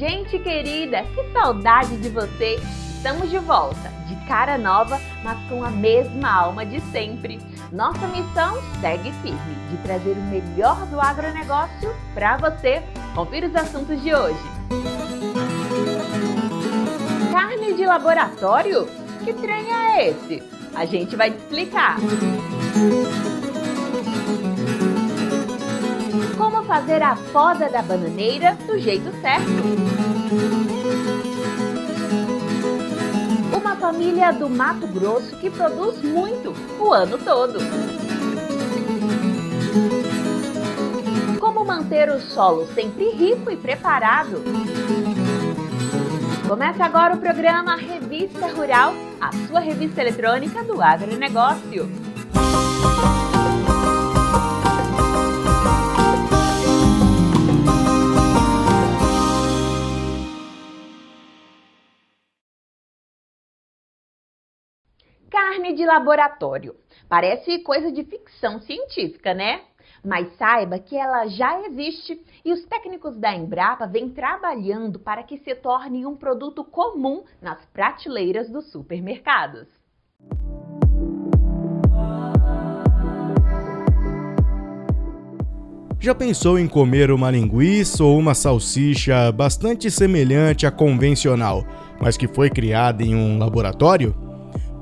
Gente querida, que saudade de você! Estamos de volta, de cara nova, mas com a mesma alma de sempre. Nossa missão segue firme, de trazer o melhor do agronegócio para você. Confira os assuntos de hoje. Carne de laboratório? Que trem é esse? A gente vai te explicar. Como fazer a poda da bananeira do jeito certo? Uma família do Mato Grosso que produz muito o ano todo. Como manter o solo sempre rico e preparado? Começa agora o programa Revista Rural, a sua revista eletrônica do agronegócio. Carne de laboratório. Parece coisa de ficção científica, né? Mas saiba que ela já existe e os técnicos da Embrapa vêm trabalhando para que se torne um produto comum nas prateleiras dos supermercados. Já pensou em comer uma linguiça ou uma salsicha bastante semelhante à convencional, mas que foi criada em um laboratório?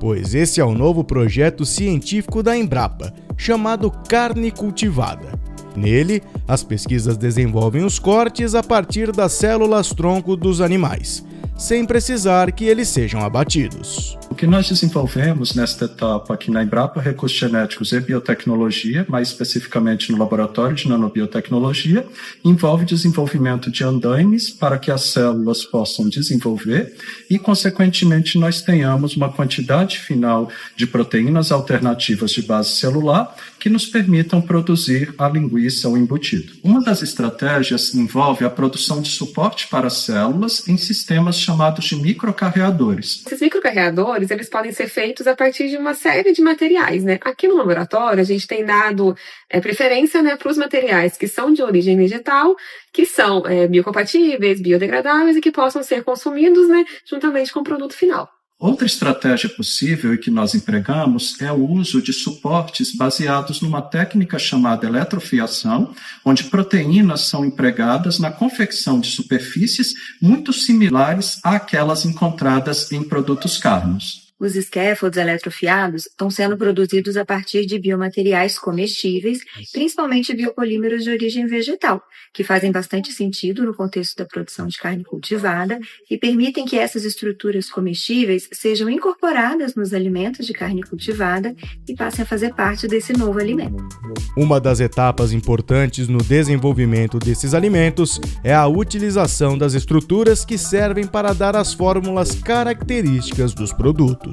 Pois esse é o novo projeto científico da Embrapa, chamado Carne Cultivada. Nele, as pesquisas desenvolvem os cortes a partir das células-tronco dos animais, sem precisar que eles sejam abatidos. O que nós desenvolvemos nesta etapa aqui na Embrapa, recursos genéticos e biotecnologia, mais especificamente no laboratório de nanobiotecnologia, envolve desenvolvimento de andaimes para que as células possam desenvolver e, consequentemente, nós tenhamos uma quantidade final de proteínas alternativas de base celular que nos permitam produzir a linguiça ou embutido. Uma das estratégias envolve a produção de suporte para células em sistemas chamados de microcarreadores. Esses microcarreadores, eles podem ser feitos a partir de uma série de materiais, né? Aqui no laboratório, a gente tem dado preferência, né, para os materiais que são de origem vegetal, que são biocompatíveis, biodegradáveis e que possam ser consumidos, né, juntamente com o produto final. Outra estratégia possível e que nós empregamos é o uso de suportes baseados numa técnica chamada eletrofiação, onde proteínas são empregadas na confecção de superfícies muito similares àquelas encontradas em produtos carnos. Os scaffolds eletrofiados estão sendo produzidos a partir de biomateriais comestíveis, principalmente biopolímeros de origem vegetal, que fazem bastante sentido no contexto da produção de carne cultivada e permitem que essas estruturas comestíveis sejam incorporadas nos alimentos de carne cultivada e passem a fazer parte desse novo alimento. Uma das etapas importantes no desenvolvimento desses alimentos é a utilização das estruturas que servem para dar as fórmulas características dos produtos.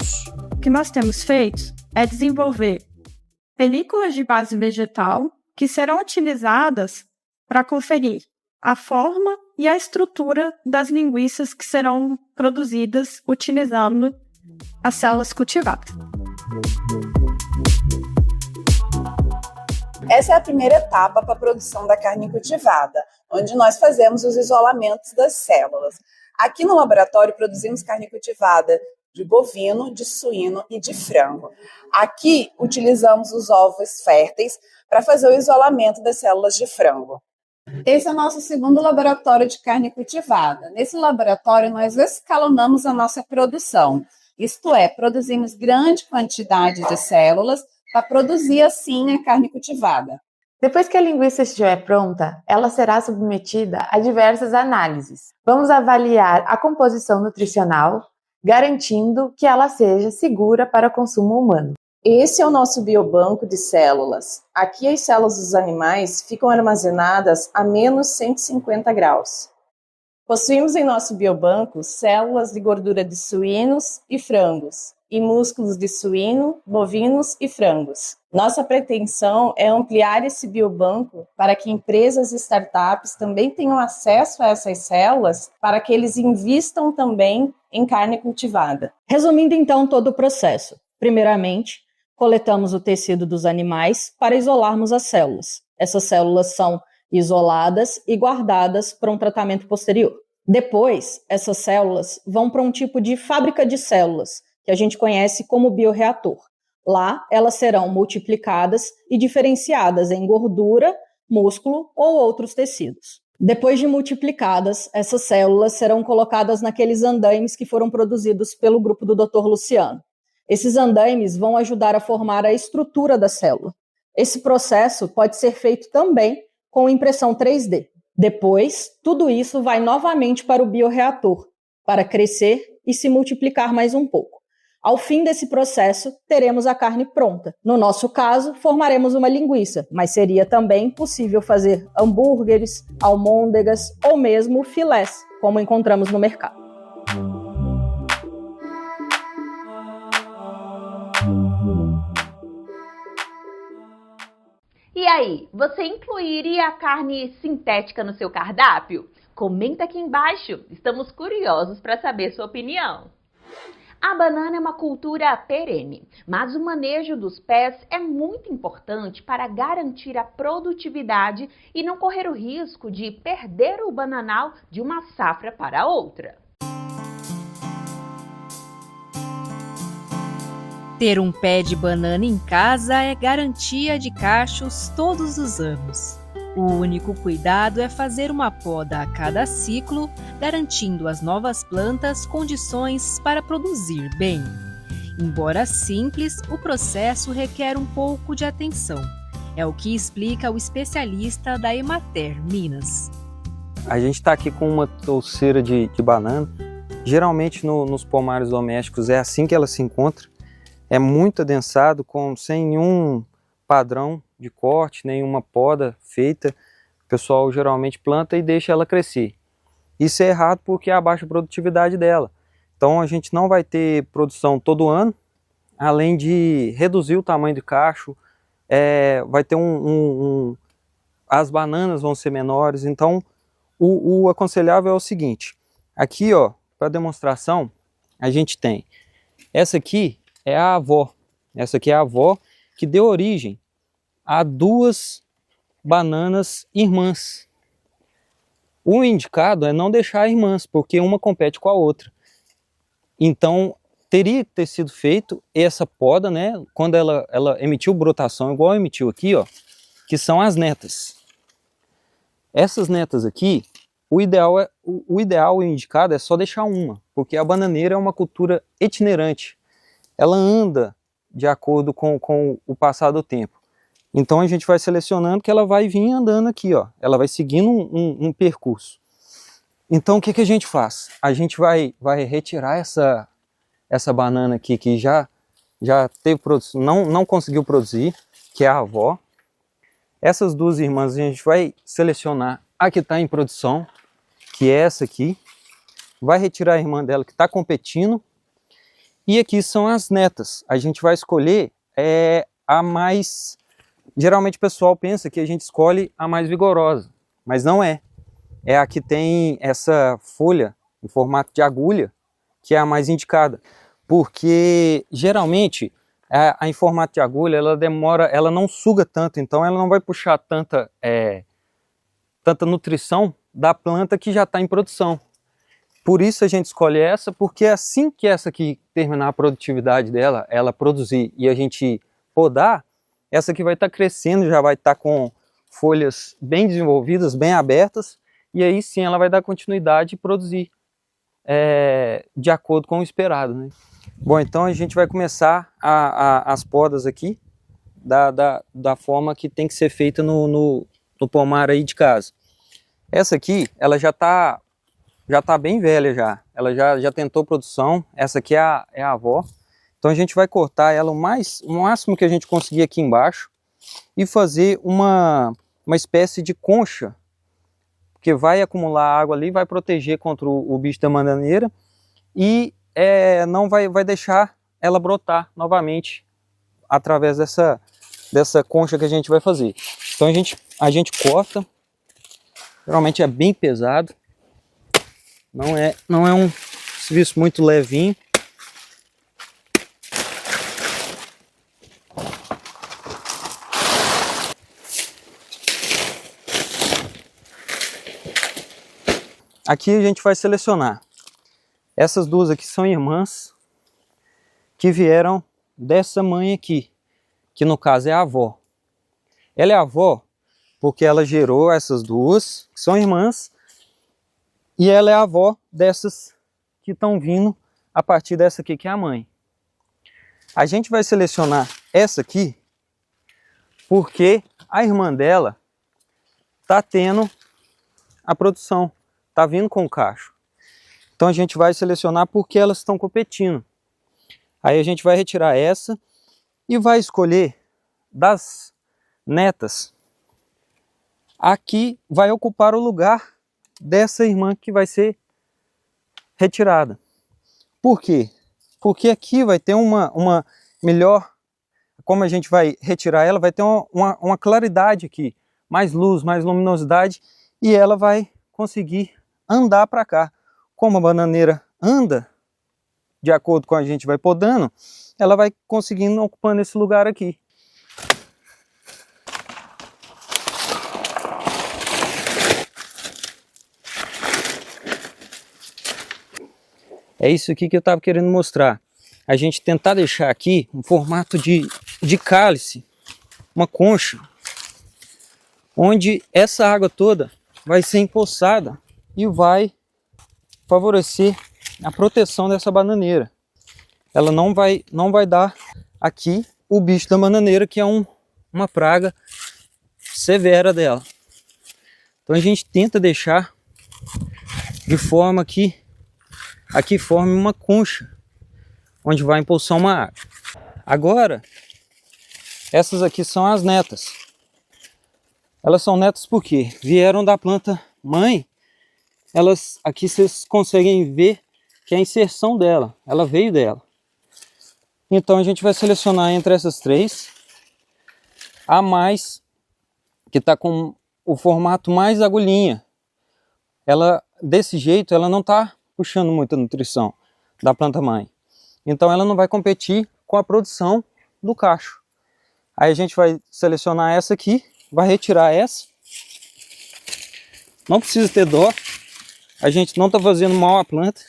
O que nós temos feito é desenvolver películas de base vegetal que serão utilizadas para conferir a forma e a estrutura das linguiças que serão produzidas utilizando as células cultivadas. Essa é a primeira etapa para a produção da carne cultivada, onde nós fazemos os isolamentos das células. Aqui no laboratório produzimos carne cultivada de bovino, de suíno e de frango. Aqui utilizamos os ovos férteis para fazer o isolamento das células de frango. Esse é o nosso segundo laboratório de carne cultivada. Nesse laboratório nós escalonamos a nossa produção, isto é, produzimos grande quantidade de células para produzir assim a carne cultivada. Depois que a linguiça estiver pronta, ela será submetida a diversas análises. Vamos avaliar a composição nutricional, garantindo que ela seja segura para consumo humano. Esse é o nosso biobanco de células. Aqui as células dos animais ficam armazenadas a menos 150 graus. Possuímos em nosso biobanco células de gordura de suínos e frangos, e músculos de suíno, bovinos e frangos. Nossa pretensão é ampliar esse biobanco para que empresas e startups também tenham acesso a essas células para que eles invistam também em carne cultivada. Resumindo então todo o processo. Primeiramente, coletamos o tecido dos animais para isolarmos as células. Essas células são isoladas e guardadas para um tratamento posterior. Depois, essas células vão para um tipo de fábrica de células, que a gente conhece como bioreator. Lá, elas serão multiplicadas e diferenciadas em gordura, músculo ou outros tecidos. Depois de multiplicadas, essas células serão colocadas naqueles andaimes que foram produzidos pelo grupo do Dr. Luciano. Esses andaimes vão ajudar a formar a estrutura da célula. Esse processo pode ser feito também com impressão 3D. Depois, tudo isso vai novamente para o bioreator, para crescer e se multiplicar mais um pouco. Ao fim desse processo, teremos a carne pronta. No nosso caso, formaremos uma linguiça, mas seria também possível fazer hambúrgueres, almôndegas ou mesmo filés, como encontramos no mercado. E aí, você incluiria a carne sintética no seu cardápio? Comenta aqui embaixo, estamos curiosos para saber sua opinião. A banana é uma cultura perene, mas o manejo dos pés é muito importante para garantir a produtividade e não correr o risco de perder o bananal de uma safra para outra. Ter um pé de banana em casa é garantia de cachos todos os anos. O único cuidado é fazer uma poda a cada ciclo, garantindo às novas plantas condições para produzir bem. Embora simples, o processo requer um pouco de atenção. É o que explica o especialista da Emater Minas. A gente está aqui com uma touceira de banana. Geralmente nos pomares domésticos é assim que ela se encontra. É muito adensado, sem nenhum padrão de corte, nenhuma poda feita. O pessoal geralmente planta e deixa ela crescer. Isso é errado porque abaixa a produtividade dela. Então a gente não vai ter produção todo ano, além de reduzir o tamanho do cacho, vai ter as bananas vão ser menores. Então o aconselhável é o seguinte, aqui ó, para demonstração, a gente tem, essa aqui é a avó, essa aqui é a avó que deu origem a 2 bananas irmãs. O indicado é não deixar irmãs, porque uma compete com a outra. Então, teria que ter sido feito essa poda, né? Quando ela emitiu brotação, igual emitiu aqui, ó, que são as netas. Essas netas aqui, o ideal e o indicado é só deixar uma, porque a bananeira é uma cultura itinerante. Ela anda de acordo com o passar do tempo. Então a gente vai selecionando que ela vai vir andando aqui, ó. Ela vai seguindo um percurso. Então o que a gente faz? A gente vai retirar essa banana aqui que já teve produção, não conseguiu produzir, que é a avó. Essas 2 irmãs a gente vai selecionar a que está em produção, que é essa aqui. Vai retirar a irmã dela que está competindo. E aqui são as netas. A gente vai escolher a mais... Geralmente o pessoal pensa que a gente escolhe a mais vigorosa, mas não é. É a que tem essa folha em formato de agulha, que é a mais indicada. Porque geralmente em formato de agulha ela não suga tanto, então ela não vai puxar tanta nutrição da planta que já está em produção. Por isso a gente escolhe essa, porque assim que essa aqui terminar a produtividade dela, ela produzir e a gente podar, essa aqui vai estar crescendo, já vai estar com folhas bem desenvolvidas, bem abertas, e aí sim ela vai dar continuidade e produzir de acordo com o esperado, né? Bom, então a gente vai começar as podas aqui da forma que tem que ser feita no pomar aí de casa. Essa aqui, ela já tá bem velha já, ela já tentou produção. Essa aqui é a avó. Então a gente vai cortar ela o máximo que a gente conseguir aqui embaixo e fazer uma espécie de concha, porque vai acumular água ali, vai proteger contra o bicho da bananeira e não vai deixar ela brotar novamente através dessa concha que a gente vai fazer. Então a gente corta, geralmente é bem pesado, não é um serviço muito levinho. aqui a gente vai selecionar. Essas duas aqui são irmãs que vieram dessa mãe aqui, que no caso é a avó. Ela é a avó porque ela gerou essas duas, que são irmãs, e ela é a avó dessas que estão vindo a partir dessa aqui, que é a mãe. A gente vai selecionar essa aqui porque a irmã dela está tendo a produção, está vindo com o cacho. Então a gente vai selecionar porque elas estão competindo. Aí a gente vai retirar essa e vai escolher das netas. Aqui vai ocupar o lugar dessa irmã que vai ser retirada. Por quê? Porque aqui vai ter uma melhor, como a gente vai retirar ela, vai ter uma claridade aqui, mais luz, mais luminosidade, e ela vai conseguir andar para cá. Como a bananeira anda, de acordo com a gente vai podando, ela vai conseguindo ocupando esse lugar aqui. É isso aqui que eu estava querendo mostrar. A gente tentar deixar aqui um formato de cálice, uma concha, onde essa água toda vai ser empoçada e vai favorecer a proteção dessa bananeira. Ela não vai dar aqui o bicho da bananeira, que é uma praga severa dela. Então a gente tenta deixar de forma que aqui forme uma concha, onde vai empoçar uma água. Agora, essas aqui são as netas. Elas são netas porque vieram da planta mãe. Elas, aqui vocês conseguem ver que é a inserção dela, ela veio dela. Então a gente vai selecionar entre essas três, a mais, que está com o formato mais agulhinha. Ela, desse jeito, ela não está puxando muita nutrição da planta mãe. Então ela não vai competir com a produção do cacho. Aí a gente vai selecionar essa aqui, vai retirar essa. Não precisa ter dó, a gente não está fazendo mal à planta.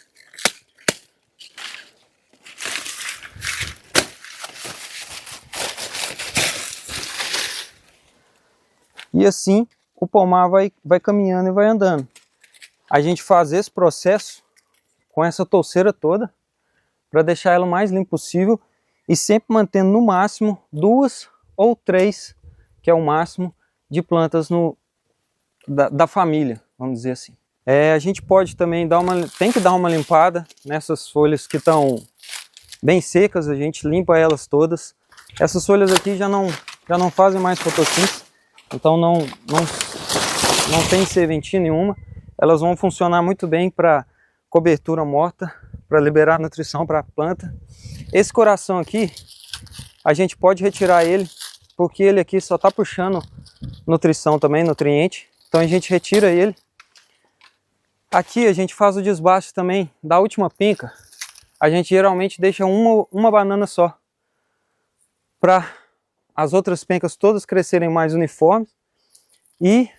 E assim o pomar vai caminhando e vai andando. A gente faz esse processo com essa touceira toda, para deixar ela o mais limpa possível e sempre mantendo no máximo 2 ou 3, que é o máximo de plantas da família, vamos dizer assim. A gente pode também tem que dar uma limpada nessas folhas que estão bem secas, a gente limpa elas todas. Essas folhas aqui já não fazem mais fotossíntese, então não tem serventia nenhuma. Elas vão funcionar muito bem para cobertura morta, para liberar nutrição para a planta. Esse coração aqui, a gente pode retirar ele, porque ele aqui só está puxando nutrição também, nutriente. Então a gente retira ele. Aqui a gente faz o desbaste também da última penca. A gente geralmente deixa uma banana só, para as outras pencas todas crescerem mais uniformes. E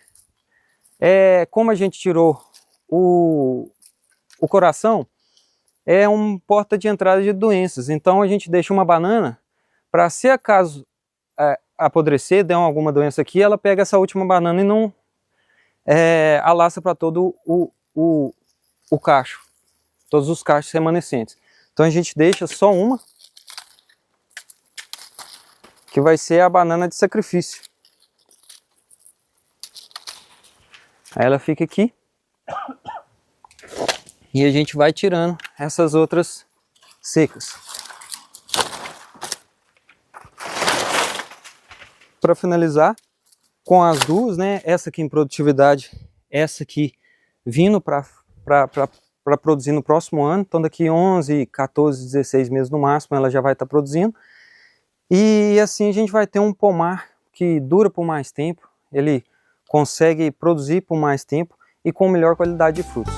como a gente tirou o coração, é um porta de entrada de doenças. Então a gente deixa uma banana para, se acaso apodrecer, der alguma doença aqui, ela pega essa última banana e não alaça para todo o cacho, todos os cachos remanescentes. Então a gente deixa só uma, que vai ser a banana de sacrifício. Aí ela fica aqui. E a gente vai tirando essas outras secas. Para finalizar, com as duas, né? Essa aqui em produtividade, essa aqui vindo para produzir no próximo ano. Então daqui 11, 14, 16 meses no máximo ela já vai estar produzindo. E assim a gente vai ter um pomar que dura por mais tempo, ele consegue produzir por mais tempo e com melhor qualidade de frutos.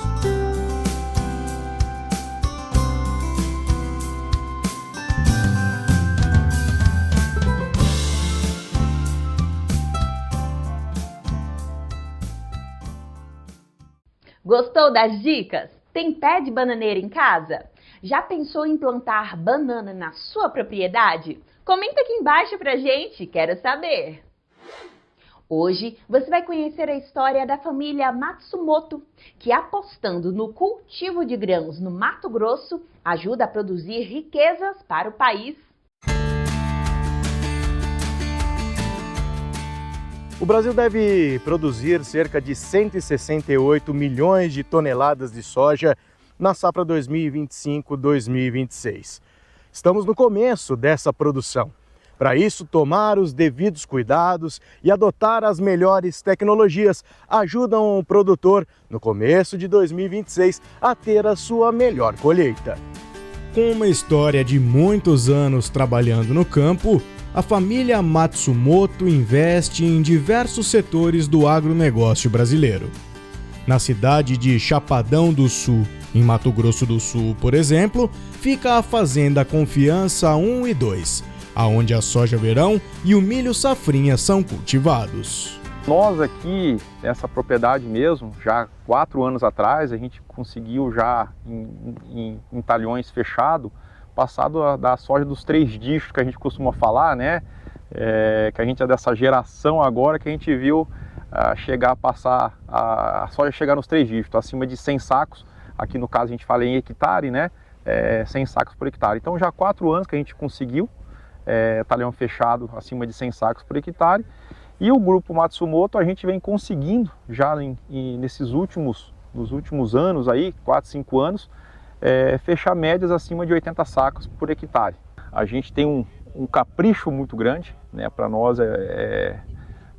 Gostou das dicas? Tem pé de bananeira em casa? Já pensou em plantar banana na sua propriedade? Comenta aqui embaixo pra gente, quero saber! Hoje você vai conhecer a história da família Matsumoto, que apostando no cultivo de grãos no Mato Grosso, ajuda a produzir riquezas para o país. O Brasil deve produzir cerca de 168 milhões de toneladas de soja na safra 2025-2026. Estamos no começo dessa produção. Para isso, tomar os devidos cuidados e adotar as melhores tecnologias ajudam o produtor, no começo de 2026, a ter a sua melhor colheita. Com uma história de muitos anos trabalhando no campo, a família Matsumoto investe em diversos setores do agronegócio brasileiro. Na cidade de Chapadão do Sul, em Mato Grosso do Sul, por exemplo, fica a Fazenda Confiança 1 e 2, aonde a soja verão e o milho safrinha são cultivados. Nós aqui, nessa propriedade mesmo, já 4 anos atrás, a gente conseguiu já em talhões fechado, passado da soja dos 3 dígitos que a gente costuma falar, né? Que a gente é dessa geração agora que a gente viu chegar a passar, a soja chegar nos 3 dígitos, acima de 100 sacos, aqui no caso a gente fala em hectare, né? 100 sacos por hectare. Então já há 4 anos que a gente conseguiu talhão fechado acima de 100 sacos por hectare. E o grupo Matsumoto a gente vem conseguindo já nos últimos anos aí, 4, 5 anos, fechar médias acima de 80 sacos por hectare. A gente tem um capricho muito grande, né? Para nós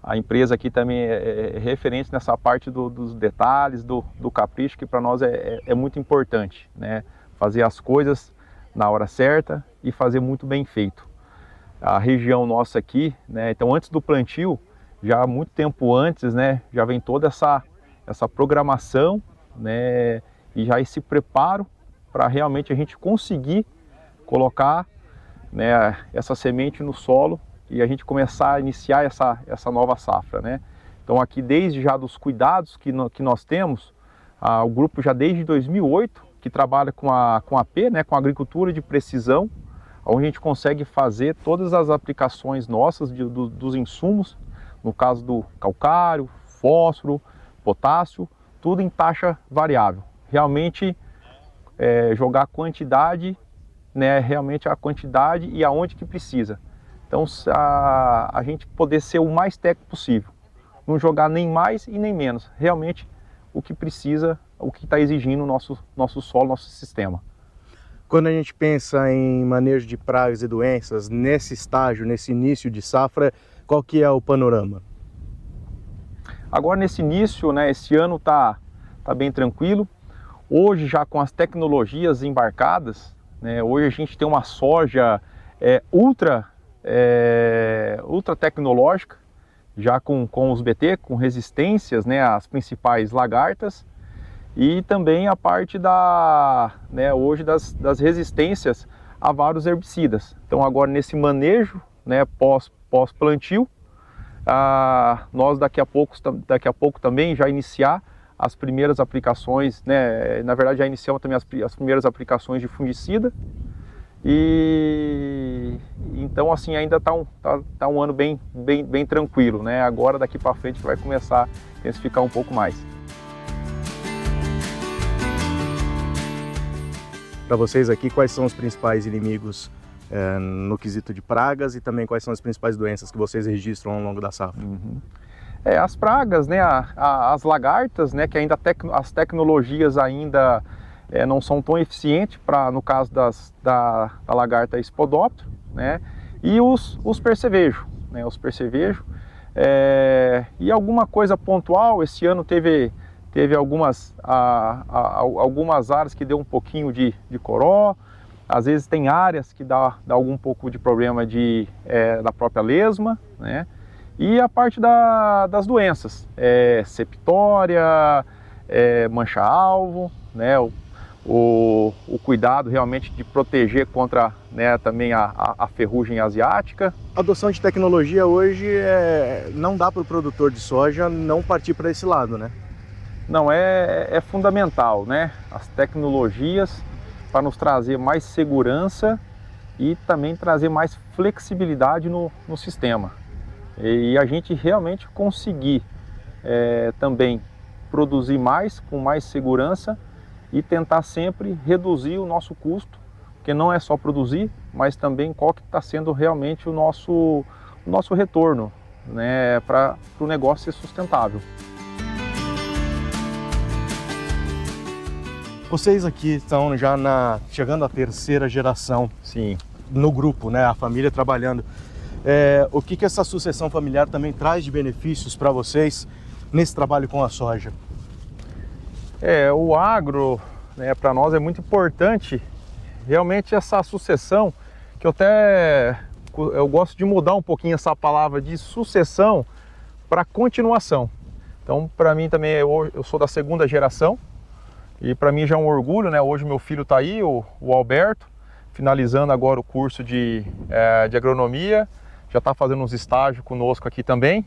a empresa aqui também é referente nessa parte dos detalhes, do capricho, que para nós é muito importante, né? Fazer as coisas na hora certa e fazer muito bem feito. A região nossa aqui, né? Então antes do plantio, já há muito tempo antes, né? Já vem toda essa programação, né? E já esse preparo para realmente a gente conseguir colocar, né, essa semente no solo e a gente começar a iniciar essa nova safra, né? Então aqui desde já dos cuidados que nós temos, o grupo já desde 2008 que trabalha com a AP, né, com a agricultura de precisão, onde a gente consegue fazer todas as aplicações nossas dos insumos, no caso do calcário, fósforo, potássio, tudo em taxa variável. Realmente jogar a quantidade, né, realmente a quantidade e aonde que precisa. Então a gente poder ser o mais técnico possível, não jogar nem mais e nem menos, realmente o que precisa, o que está exigindo o nosso solo, nosso sistema. Quando a gente pensa em manejo de pragas e doenças, nesse estágio, nesse início de safra, qual que é o panorama? Agora nesse início, né, esse ano tá bem tranquilo. Hoje já com as tecnologias embarcadas, né, hoje a gente tem uma soja ultra tecnológica, já com os BT, com resistências, né, às principais lagartas, e também a parte hoje das resistências a vários herbicidas. Então agora nesse manejo, né, pós-plantio, nós daqui a pouco também já iniciar as primeiras aplicações, né, na verdade já iniciamos também as primeiras aplicações de fungicida, e então assim ainda tá um ano bem tranquilo, né? Agora daqui para frente vai começar a intensificar um pouco mais. Para vocês aqui, quais são os principais inimigos no quesito de pragas e também quais são as principais doenças que vocês registram ao longo da safra? As pragas, né, as lagartas, né, que ainda as tecnologias ainda não são tão eficientes no caso da lagarta Spodoptera, né, e os percevejos, né, e alguma coisa pontual. Esse ano teve algumas áreas que deu um pouquinho de coró, às vezes tem áreas que dá algum pouco de problema da própria lesma, né? E a parte das doenças, septória, mancha-alvo, né? O cuidado realmente de proteger contra, né, também a ferrugem asiática. A adoção de tecnologia hoje não dá para o produtor de soja não partir para esse lado, né? Não, é fundamental, né? As tecnologias para nos trazer mais segurança e também trazer mais flexibilidade no sistema. E a gente realmente conseguir também produzir mais, com mais segurança e tentar sempre reduzir o nosso custo, porque não é só produzir, mas também qual que está sendo realmente o nosso retorno, né, para o negócio ser sustentável. Vocês aqui estão já chegando à terceira geração. Sim. No grupo, né? A família trabalhando. O que essa sucessão familiar também traz de benefícios para vocês nesse trabalho com a soja? O agro, né, para nós é muito importante, realmente essa sucessão, que eu gosto de mudar um pouquinho essa palavra de sucessão para continuação. Então, para mim também, eu sou da segunda geração, e para mim já é um orgulho, né? Hoje meu filho está aí, o Alberto, finalizando agora o curso de agronomia, já está fazendo uns estágios conosco aqui também.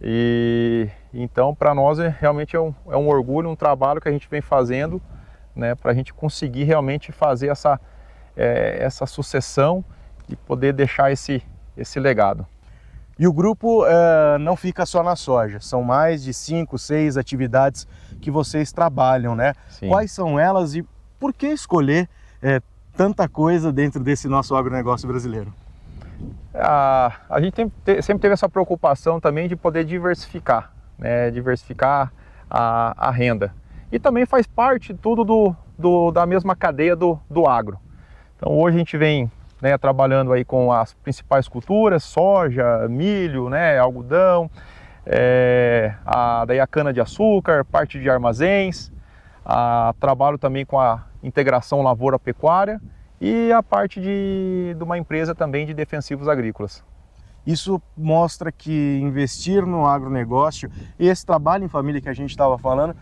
E então para nós realmente é um orgulho, um trabalho que a gente vem fazendo, né, para a gente conseguir realmente fazer essa sucessão e poder deixar esse legado. E o grupo não fica só na soja, são mais de 5, 6 atividades que vocês trabalham, né? Sim. Quais são elas e por que escolher tanta coisa dentro desse nosso agronegócio brasileiro? A gente sempre teve essa preocupação também de poder diversificar, né? Diversificar a renda. E também faz parte tudo da mesma cadeia do agro. Então hoje a gente vem, né, trabalhando aí com as principais culturas, soja, milho, né, algodão, daí a cana-de-açúcar, parte de armazéns, trabalho também com a integração lavoura-pecuária e a parte de uma empresa também de defensivos agrícolas. Isso mostra que investir no agronegócio e esse trabalho em família que a gente estava falando,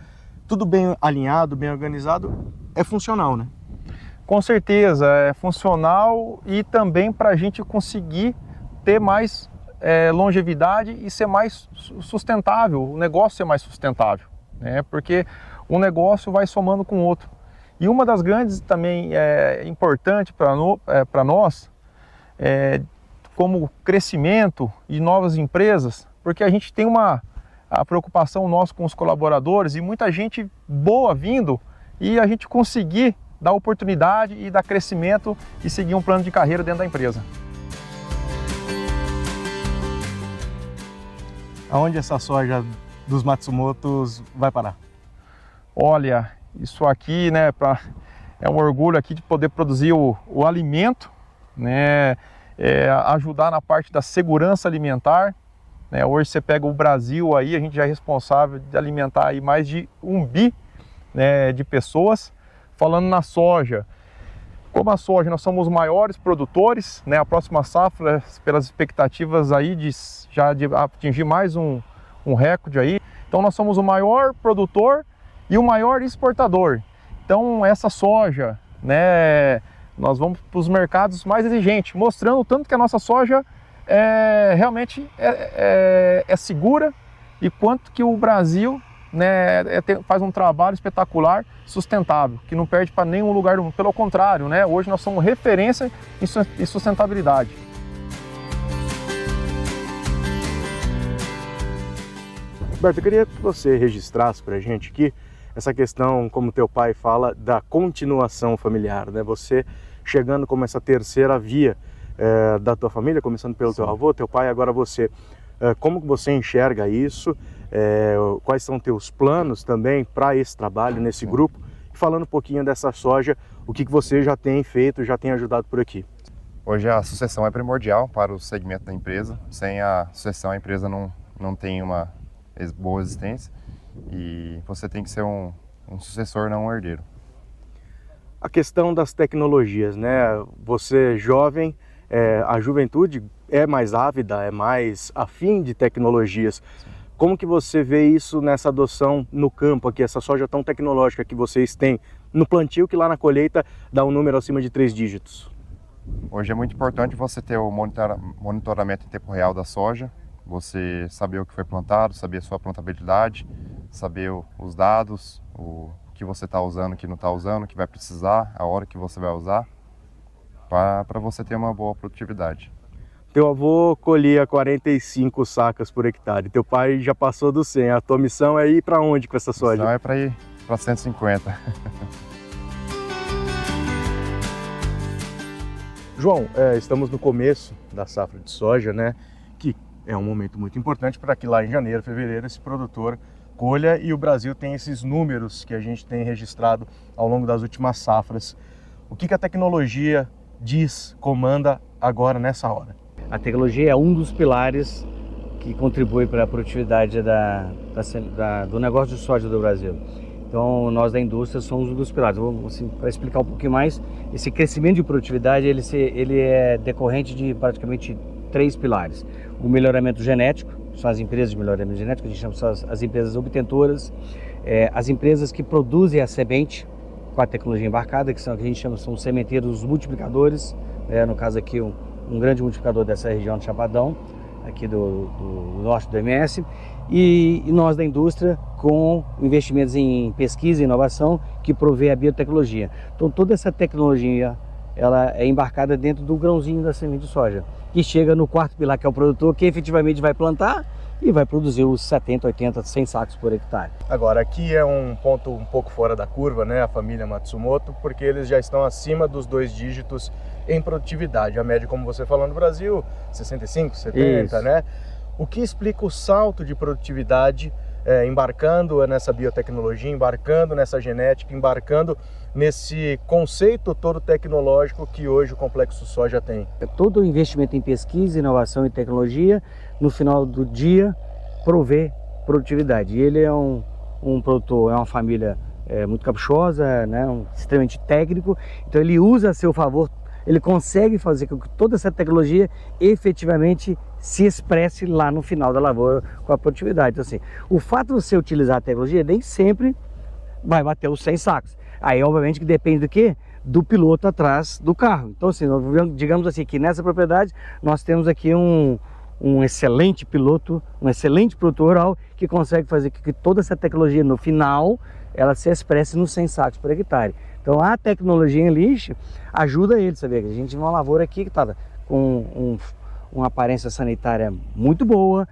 tudo bem alinhado, bem organizado, é funcional, né? Com certeza, é funcional e também para a gente conseguir ter mais longevidade e ser mais sustentável, o negócio ser mais sustentável, né? Porque um negócio vai somando com o outro. E uma das grandes também importante para nós, como crescimento e novas empresas, porque a gente tem a preocupação nossa com os colaboradores e muita gente boa vindo e a gente conseguir dar oportunidade e dar crescimento e seguir um plano de carreira dentro da empresa. Aonde essa soja dos Matsumotos vai parar? Olha, isso aqui, né, é um orgulho aqui de poder produzir o alimento, né, ajudar na parte da segurança alimentar, né. Hoje você pega o Brasil aí, a gente já é responsável de alimentar aí mais de 1 bi, né, de pessoas. Falando na soja, como a soja nós somos os maiores produtores, né, a próxima safra, pelas expectativas aí de atingir mais um recorde aí, então nós somos o maior produtor e o maior exportador. Então essa soja, né, nós vamos para os mercados mais exigentes, mostrando o tanto que a nossa soja realmente é segura e quanto que o Brasil, né, faz um trabalho espetacular, sustentável, que não perde para nenhum lugar do mundo. Pelo contrário, né, hoje nós somos referência em sustentabilidade. Roberto, eu queria que você registrasse para a gente aqui essa questão, como teu pai fala, da continuação familiar, né? Você chegando como essa terceira via da tua família, começando pelo teu avô, teu pai, agora você. Como você enxerga isso? Quais são teus planos também para esse trabalho, nesse grupo? E falando um pouquinho dessa soja, o que você já tem feito, já tem ajudado por aqui? Hoje a sucessão é primordial para o segmento da empresa. Sem a sucessão a empresa não tem uma boa existência e você tem que ser um sucessor, não um herdeiro. A questão das tecnologias, né? Você jovem, a juventude é mais ávida, é mais afim de tecnologias. Sim. Como que você vê isso nessa adoção no campo aqui, essa soja tão tecnológica que vocês têm no plantio, que lá na colheita dá um número acima de 3 dígitos? Hoje é muito importante você ter o monitoramento em tempo real da soja, você saber o que foi plantado, saber a sua plantabilidade, saber os dados, o que você está usando, o que não está usando, o que vai precisar, a hora que você vai usar, para você ter uma boa produtividade. Teu avô colhia 45 sacas por hectare, teu pai já passou dos 100. A tua missão é ir para onde com essa soja? A missão é para ir para 150. João, estamos no começo da safra de soja, né? Que é um momento muito importante para que lá em janeiro, fevereiro, esse produtor colha, e o Brasil tem esses números que a gente tem registrado ao longo das últimas safras. O que a tecnologia diz, comanda agora nessa hora? A tecnologia é um dos pilares que contribui para a produtividade do negócio de soja do Brasil. Então, nós da indústria somos um dos pilares. Assim, para explicar um pouquinho mais, esse crescimento de produtividade ele é decorrente de praticamente 3 pilares. O melhoramento genético, são as empresas de melhoramento genético, a gente chama as empresas obtentoras, as empresas que produzem a semente com a tecnologia embarcada, que a gente chama, são os sementeiros multiplicadores, no caso aqui um grande multiplicador dessa região de Chapadão, aqui do norte do MS, e nós da indústria com investimentos em pesquisa e inovação que provê a biotecnologia. Então toda essa tecnologia ela é embarcada dentro do grãozinho da semente de soja, que chega no 4º pilar, que é o produtor, que efetivamente vai plantar e vai produzir os 70, 80, 100 sacos por hectare. Agora, aqui é um ponto um pouco fora da curva, né, a família Matsumoto, porque eles já estão acima dos 2 dígitos em produtividade. A média, como você falou no Brasil, 65, 70, isso, né? O que explica o salto de produtividade embarcando nessa biotecnologia, embarcando nessa genética, embarcando nesse conceito todo tecnológico que hoje o Complexo Soja tem? Todo o investimento em pesquisa, inovação e tecnologia, no final do dia, provê produtividade. E ele é um produtor, é uma família muito caprichosa, né, extremamente técnico, então ele usa a seu favor, ele consegue fazer com que toda essa tecnologia efetivamente se expresse lá no final da lavoura com a produtividade. Então assim, o fato de você utilizar a tecnologia nem sempre vai bater os 100 sacos. Aí obviamente que depende do quê? Do piloto atrás do carro. Então assim, digamos assim, que nessa propriedade nós temos aqui um excelente piloto, um excelente produtor rural que consegue fazer com que toda essa tecnologia no final ela se expresse nos 100 sacos por hectare. Então a tecnologia em lixo ajuda ele, sabe? A gente tem uma lavoura aqui que está com uma aparência sanitária muito boa,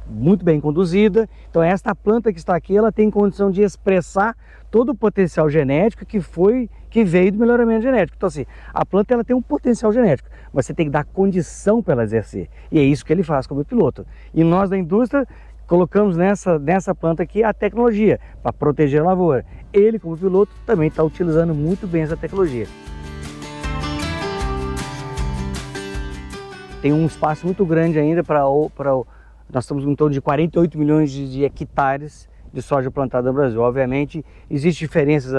muito bem conduzida. Então esta planta que está aqui, ela tem condição de expressar todo o potencial genético que veio do melhoramento genético. Então assim, a planta ela tem um potencial genético, mas você tem que dar condição para ela exercer. E é isso que ele faz como piloto. E nós da indústria colocamos nessa planta aqui a tecnologia para proteger a lavoura. Ele, como piloto, também está utilizando muito bem essa tecnologia. Tem um espaço muito grande ainda nós estamos em torno de 48 milhões de hectares de soja plantada no Brasil. Obviamente, existem diferenças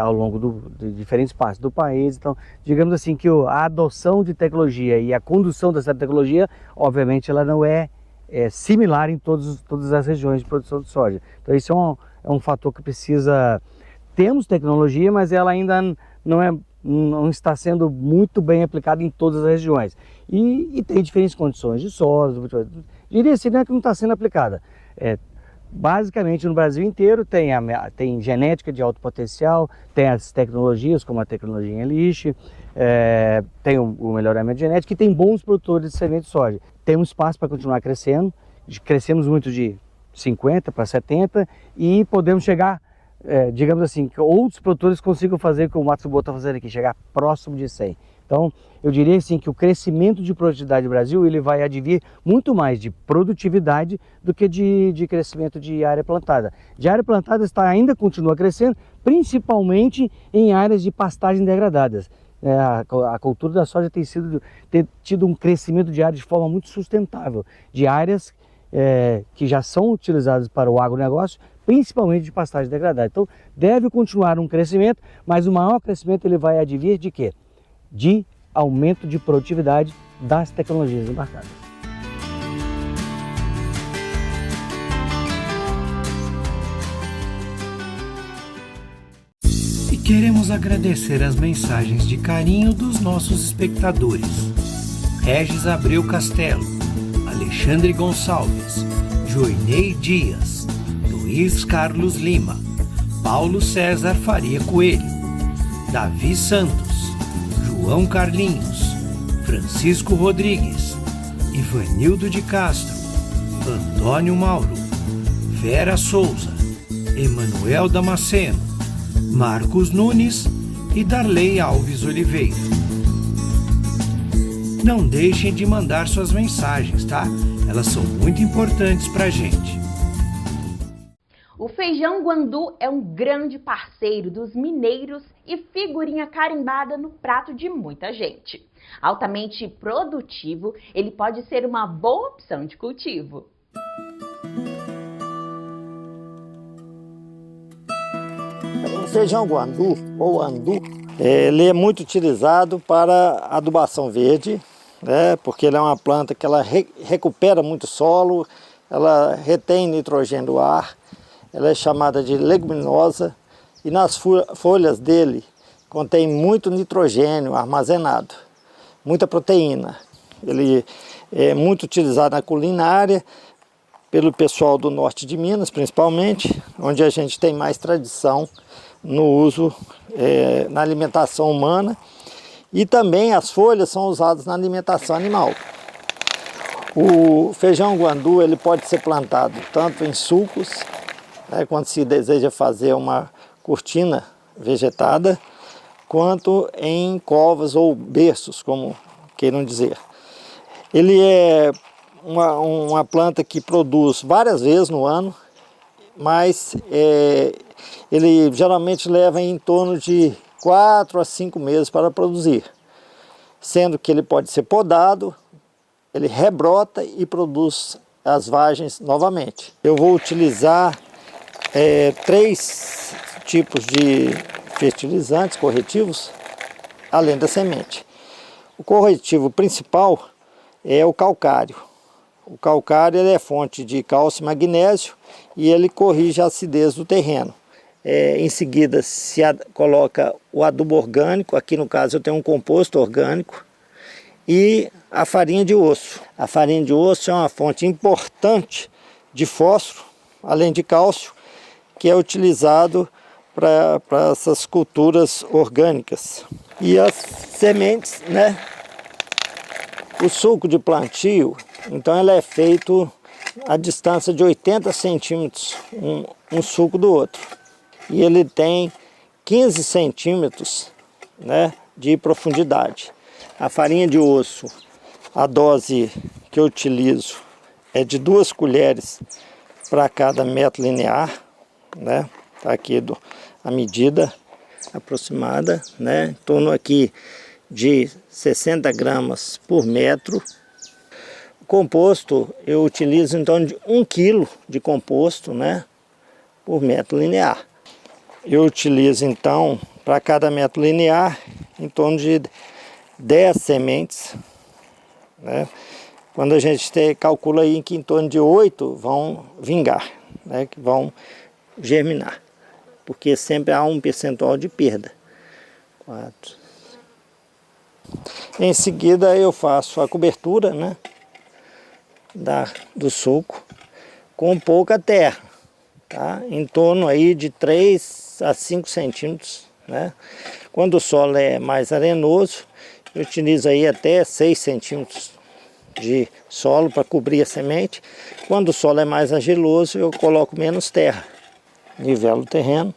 ao longo de diferentes partes do país. Então, digamos assim que a adoção de tecnologia e a condução dessa tecnologia, obviamente, ela não é similar em todas as regiões de produção de soja. Então isso é um fator que precisa... Temos tecnologia, mas ela ainda não está sendo muito bem aplicada em todas as regiões. E tem diferentes condições de solo, diria assim, né, que não está sendo aplicada. Basicamente no Brasil inteiro tem genética de alto potencial, tem as tecnologias como a tecnologia em lixo, tem o melhoramento genético e tem bons produtores de semente de soja. Tem um espaço para continuar crescendo, crescemos muito de 50 para 70 e podemos chegar, digamos assim, que outros produtores consigam fazer o que o Matsumoto está fazendo aqui, chegar próximo de 100. Então, eu diria assim que o crescimento de produtividade do Brasil ele vai advir muito mais de produtividade do que de crescimento de área plantada. De área plantada ainda continua crescendo, principalmente em áreas de pastagem degradadas. A cultura da soja tem tido um crescimento de área de forma muito sustentável, de áreas que já são utilizadas para o agronegócio, principalmente de pastagem degradada. Então deve continuar um crescimento, mas o maior crescimento ele vai advir de quê? De aumento de produtividade das tecnologias embarcadas. Queremos agradecer as mensagens de carinho dos nossos espectadores. Regis Abreu Castelo, Alexandre Gonçalves, Joinei Dias, Luiz Carlos Lima, Paulo César Faria Coelho, Davi Santos, João Carlinhos, Francisco Rodrigues, Ivanildo de Castro, Antônio Mauro, Vera Souza, Emanuel Damasceno, Marcos Nunes e Darley Alves Oliveira. Não deixem de mandar suas mensagens, tá? Elas são muito importantes para a gente. O feijão guandu é um grande parceiro dos mineiros e figurinha carimbada no prato de muita gente. Altamente produtivo, ele pode ser uma boa opção de cultivo. O feijão guandu, ou andu, ele é muito utilizado para adubação verde, né, porque ele é uma planta que ela recupera muito solo, ela retém nitrogênio do ar, ela é chamada de leguminosa e nas folhas dele contém muito nitrogênio armazenado, muita proteína. Ele é muito utilizado na culinária, pelo pessoal do norte de Minas, principalmente, onde a gente tem mais tradição no uso na alimentação humana, e também as folhas são usadas na alimentação animal. O feijão guandu ele pode ser plantado tanto em sulcos, né, quando se deseja fazer uma cortina vegetada, quanto em covas ou berços, como queiram dizer. Ele é uma planta que produz várias vezes no ano, mas ele geralmente leva em torno de 4 a 5 meses para produzir, sendo que ele pode ser podado, ele rebrota e produz as vagens novamente. Eu vou utilizar 3 tipos de fertilizantes corretivos, além da semente. O corretivo principal é o calcário. O calcário ele é fonte de cálcio e magnésio e ele corrige a acidez do terreno. Em seguida se coloca o adubo orgânico, aqui no caso eu tenho um composto orgânico, e a farinha de osso. A farinha de osso é uma fonte importante de fósforo, além de cálcio, que é utilizado para essas culturas orgânicas. E as sementes, né? O suco de plantio, então ele é feito a distância de 80 centímetros, um suco do outro. E ele tem 15 centímetros, né, de profundidade. A farinha de osso, a dose que eu utilizo é de 2 colheres para cada metro linear, né? Tá aqui a medida aproximada, né? Em torno aqui de 60 gramas por metro. O composto eu utilizo em torno de 1 quilo de composto, né, por metro linear. Eu utilizo então para cada metro linear em torno de 10 sementes, né? Quando a gente calcula aí que em torno de 8 vão vingar, né, que vão germinar, porque sempre há um percentual de perda. 4. Em seguida eu faço a cobertura, né, do suco com pouca terra, tá? Em torno aí de 3 a 5 centímetros, né? Quando o solo é mais arenoso, eu utilizo aí até 6 centímetros de solo para cobrir a semente. Quando o solo é mais argiloso, eu coloco menos terra. Nivelo o terreno.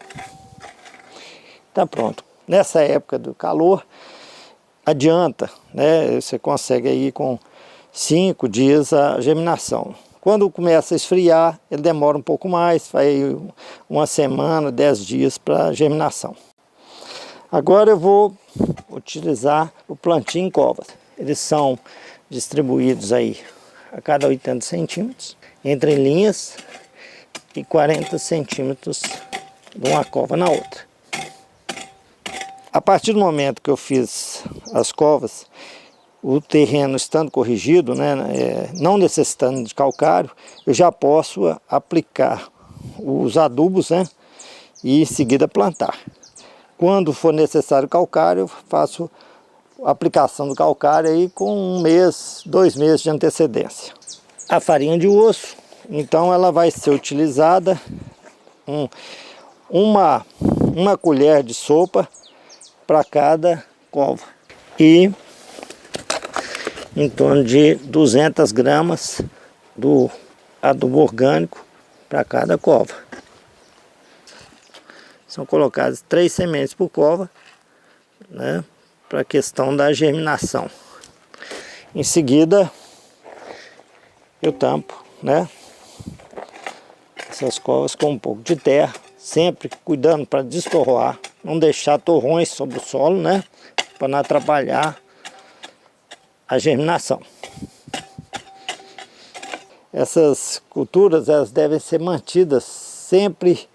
Tá pronto. Nessa época do calor, adianta, né? Você consegue aí com 5 dias a germinação. Quando começa a esfriar, ele demora um pouco mais, vai 1 semana, 10 dias para germinação. Agora eu vou utilizar o plantio em covas. Eles são distribuídos aí a cada 80 centímetros, entre linhas, e 40 centímetros de uma cova na outra. A partir do momento que eu fiz as covas, o terreno estando corrigido, né, não necessitando de calcário, eu já posso aplicar os adubos, né, e em seguida plantar. Quando for necessário calcário, eu faço a aplicação do calcário aí com 1 mês, 2 meses de antecedência. A farinha de osso, então ela vai ser utilizada uma colher de sopa para cada cova e em torno de 200 gramas do adubo orgânico para cada cova. São colocadas 3 sementes por cova, né, para a questão da germinação. Em seguida, eu tampo, né, essas covas com um pouco de terra, sempre cuidando para destorroar, não deixar torrões sobre o solo, né, para não atrapalhar a germinação. Essas culturas elas devem ser mantidas sempre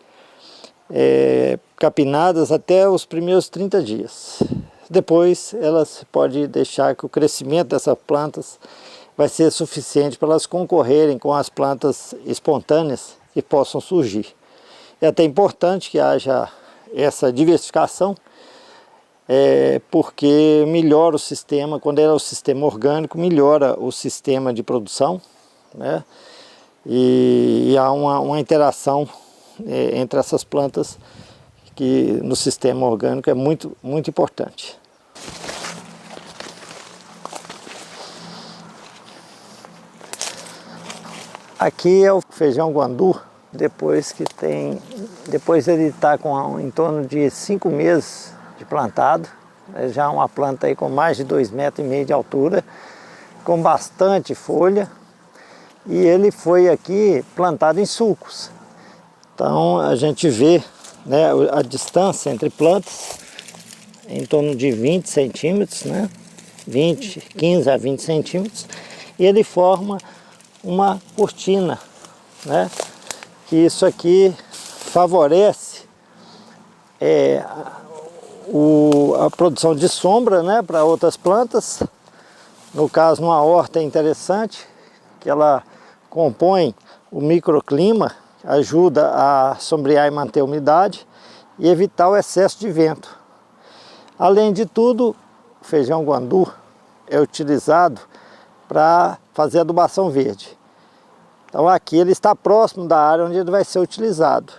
capinadas até os primeiros 30 dias. Depois elas podem deixar que o crescimento dessas plantas vai ser suficiente para elas concorrerem com as plantas espontâneas que possam surgir. É até importante que haja essa diversificação, porque melhora o sistema, quando é o sistema orgânico, melhora o sistema de produção, né? E há uma interação entre essas plantas que no sistema orgânico é muito, muito importante. Aqui é o feijão guandu, depois ele está com em torno de 5 meses de plantado, já é uma planta aí com mais de 2,5 metros de altura, com bastante folha, e ele foi aqui plantado em sulcos. Então a gente vê, né, a distância entre plantas em torno de 20 centímetros, né, 15 a 20 centímetros, e ele forma uma cortina, né, que isso aqui favorece a produção de sombra, né, para outras plantas. No caso, numa horta é interessante, que ela compõe o microclima, ajuda a sombrear e manter a umidade e evitar o excesso de vento. Além de tudo, o feijão guandu é utilizado para fazer adubação verde. Então aqui ele está próximo da área onde ele vai ser utilizado.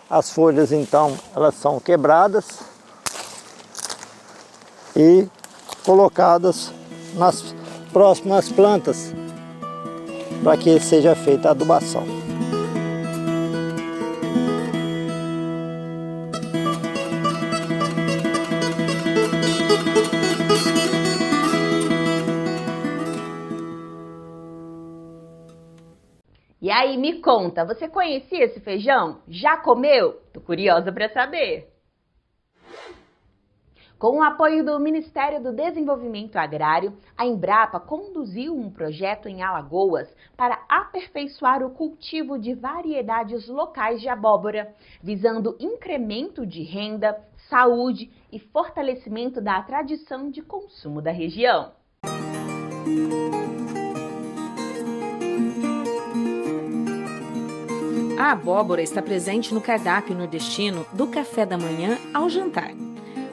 As folhas então elas são quebradas e colocadas nas próximas plantas para que seja feita a adubação. E aí, me conta, você conhecia esse feijão? Já comeu? Tô curiosa para saber. Com o apoio do Ministério do Desenvolvimento Agrário, a Embrapa conduziu um projeto em Alagoas para aperfeiçoar o cultivo de variedades locais de abóbora, visando incremento de renda, saúde e fortalecimento da tradição de consumo da região. A abóbora está presente no cardápio nordestino do café da manhã ao jantar.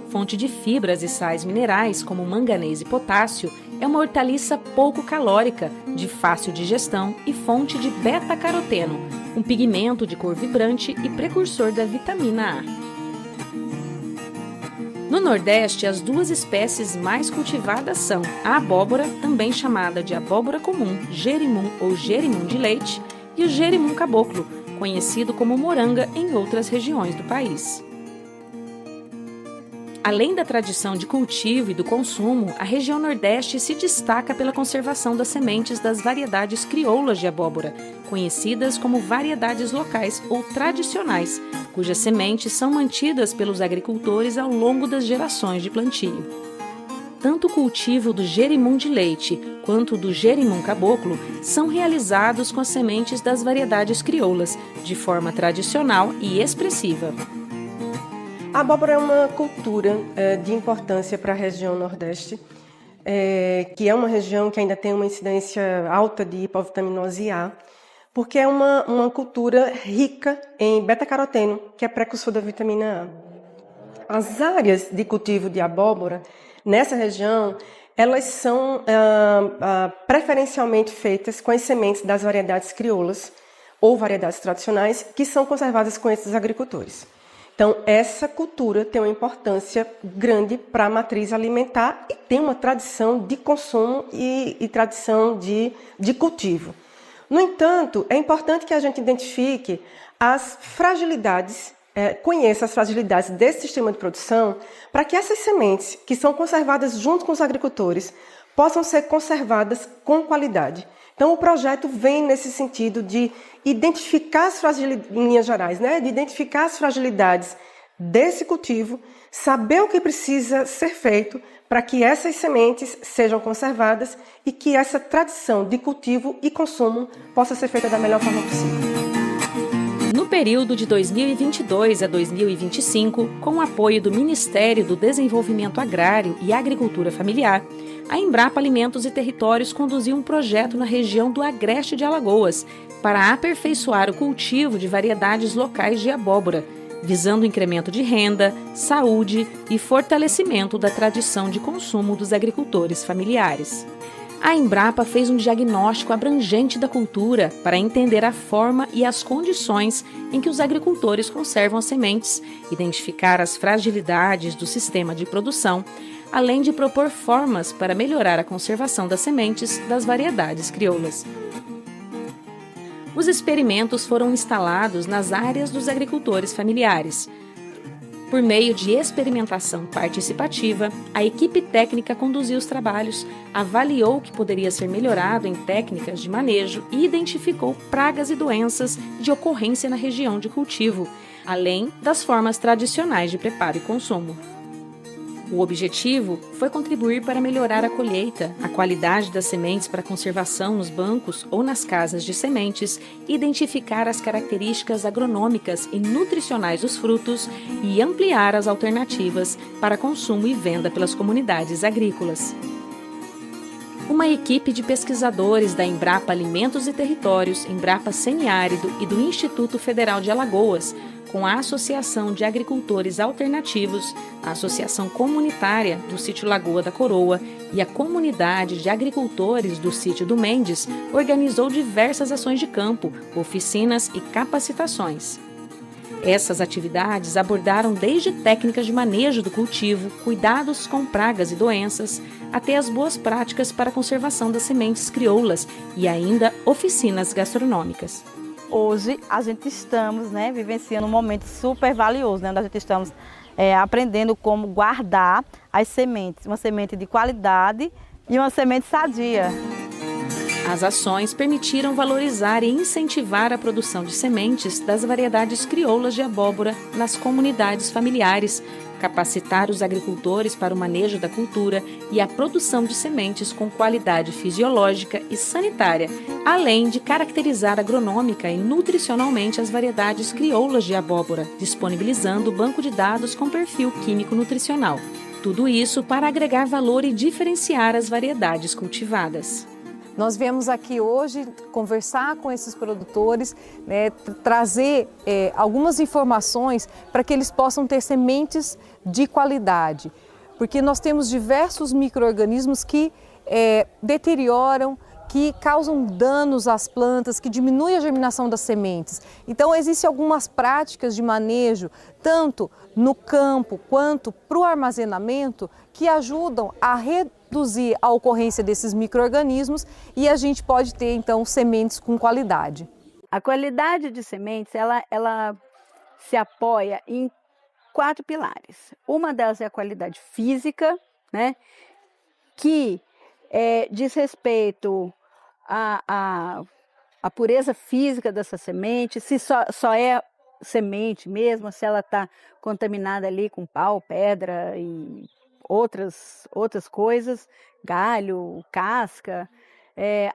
Fonte de fibras e sais minerais como manganês e potássio, é uma hortaliça pouco calórica, de fácil digestão e fonte de beta-caroteno, um pigmento de cor vibrante e precursor da vitamina A. No Nordeste, as duas espécies mais cultivadas são a abóbora, também chamada de abóbora comum, gerimum ou gerimum de leite, e o gerimum caboclo, conhecido como moranga em outras regiões do país. Além da tradição de cultivo e do consumo, a região Nordeste se destaca pela conservação das sementes das variedades crioulas de abóbora, conhecidas como variedades locais ou tradicionais, cujas sementes são mantidas pelos agricultores ao longo das gerações de plantio. Tanto o cultivo do gerimum de leite quanto do gerimum caboclo são realizados com as sementes das variedades crioulas, de forma tradicional e expressiva. A abóbora é uma cultura de importância para a região Nordeste, que é uma região que ainda tem uma incidência alta de hipovitaminose A, porque é uma cultura rica em beta-caroteno, que é precursor da vitamina A. As áreas de cultivo de abóbora nessa região, elas são preferencialmente feitas com as sementes das variedades crioulas, ou variedades tradicionais que são conservadas com esses agricultores. Então, essa cultura tem uma importância grande para a matriz alimentar e tem uma tradição de consumo e tradição de cultivo. No entanto, é importante que a gente identifique as fragilidades, conheça as fragilidades desse sistema de produção, para que essas sementes, que são conservadas junto com os agricultores, possam ser conservadas com qualidade. Então, o projeto vem nesse sentido de identificar as fragilidades, em linhas gerais, né? De identificar as fragilidades desse cultivo, saber o que precisa ser feito para que essas sementes sejam conservadas e que essa tradição de cultivo e consumo possa ser feita da melhor forma possível. No período de 2022 a 2025, com o apoio do Ministério do Desenvolvimento Agrário e Agricultura Familiar, a Embrapa Alimentos e Territórios conduziu um projeto na região do Agreste de Alagoas para aperfeiçoar o cultivo de variedades locais de abóbora, visando o incremento de renda, saúde e fortalecimento da tradição de consumo dos agricultores familiares. A Embrapa fez um diagnóstico abrangente da cultura para entender a forma e as condições em que os agricultores conservam as sementes, identificar as fragilidades do sistema de produção, além de propor formas para melhorar a conservação das sementes das variedades crioulas. Os experimentos foram instalados nas áreas dos agricultores familiares. Por meio de experimentação participativa, a equipe técnica conduziu os trabalhos, avaliou o que poderia ser melhorado em técnicas de manejo e identificou pragas e doenças de ocorrência na região de cultivo, além das formas tradicionais de preparo e consumo. O objetivo foi contribuir para melhorar a colheita, a qualidade das sementes para conservação nos bancos ou nas casas de sementes, identificar as características agronômicas e nutricionais dos frutos e ampliar as alternativas para consumo e venda pelas comunidades agrícolas. Uma equipe de pesquisadores da Embrapa Alimentos e Territórios, Embrapa Semiárido e do Instituto Federal de Alagoas, com a Associação de Agricultores Alternativos, a Associação Comunitária do Sítio Lagoa da Coroa e a Comunidade de Agricultores do Sítio do Mendes, organizou diversas ações de campo, oficinas e capacitações. Essas atividades abordaram desde técnicas de manejo do cultivo, cuidados com pragas e doenças, até as boas práticas para a conservação das sementes crioulas e ainda oficinas gastronômicas. Hoje a gente estamos vivenciando um momento super valioso, onde a gente estamos aprendendo como guardar as sementes, uma semente de qualidade e uma semente sadia. As ações permitiram valorizar e incentivar a produção de sementes das variedades crioulas de abóbora nas comunidades familiares, capacitar os agricultores para o manejo da cultura e a produção de sementes com qualidade fisiológica e sanitária, além de caracterizar agronômica e nutricionalmente as variedades crioulas de abóbora, disponibilizando o banco de dados com perfil químico-nutricional. Tudo isso para agregar valor e diferenciar as variedades cultivadas. Nós viemos aqui hoje conversar com esses produtores, trazer algumas informações para que eles possam ter sementes de qualidade, porque nós temos diversos micro-organismos que deterioram, que causam danos às plantas, que diminuem a germinação das sementes. Então, existem algumas práticas de manejo, tanto no campo quanto para o armazenamento, que ajudam a reduzir a ocorrência desses micro-organismos e a gente pode ter, então, sementes com qualidade. A qualidade de sementes, ela se apoia em 4 pilares. Uma delas é a qualidade física, que diz respeito à pureza física dessa semente, se só é semente mesmo, se ela está contaminada ali com pau, pedra e outras coisas, galho, casca.